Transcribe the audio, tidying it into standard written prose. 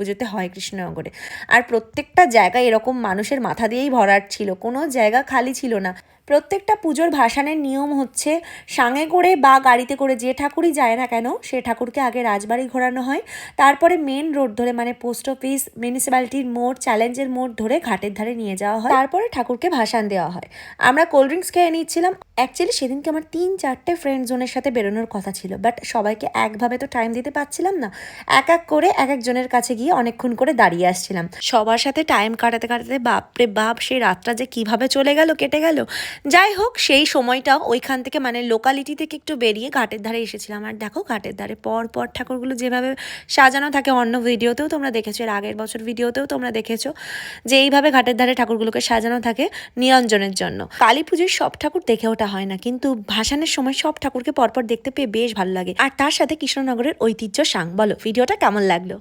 পুজোতে হয় কৃষ্ণনগরে। আর প্রত্যেকটা জায়গায় এরকম মানুষের মাথা দিয়েই ভরাট ছিল, কোনো জায়গা খালি ছিল না। প্রত্যেকটা পুজোর ভাসানের নিয়ম হচ্ছে সাঙে করে বা গাড়িতে করে যে ঠাকুরই যায় না কেন সে ঠাকুরকে আগে রাজবাড়ি ঘোরানো হয়, তারপরে মেন রোড ধরে মানে পোস্ট অফিস, মিউনিসিপ্যালিটির মোড়, চ্যালেঞ্জের মোড় ধরে ঘাটের ধারে নিয়ে যাওয়া হয়, তারপরে ঠাকুরকে ভাসান দেওয়া হয়। আমরা কোল্ড ড্রিঙ্কস খেয়ে নিচ্ছিলাম। অ্যাকচুয়ালি সেদিনকে আমার 3-4টে ফ্রেন্ড জোনের সাথে বেরোনোর কথা ছিল, বাট সবাইকে একভাবে তো টাইম দিতে পারছিলাম না। এক এক করে এক একজনের কাছে গিয়ে অনেকক্ষণ করে দাঁড়িয়ে আসছিলাম। সবার সাথে টাইম কাটাতে কাটাতে বাপরে বাপ সেই রাতটা যে কিভাবে চলে গেল, কেটে গেল। যাই হোক, সেই সময়টাও ওইখান থেকে মানে লোকালিটি থেকে একটু বেরিয়ে ঘাটের ধারে এসেছিলাম। আর দেখো ঘাটের ধারে পর পর ঠাকুরগুলো যেভাবে সাজানো থাকে, অন্য ভিডিওতেও তোমরা দেখেছো, এর আগের বছর ভিডিওতেও তোমরা দেখেছো যে এইভাবে ঘাটের ধারে ঠাকুরগুলোকে সাজানো থাকে নিরঞ্জনের জন্য। কালী পুজোর সব ঠাকুর দেখে ওঠা হয় না, কিন্তু ভাসানের সময় সব ঠাকুরকে পরপর দেখতে পেয়ে বেশ ভালো লাগে। আর তার সাথে কৃষ্ণনগরের ঐতিহ্য সাং। বলো ভিডিওটা কেমন লাগলো?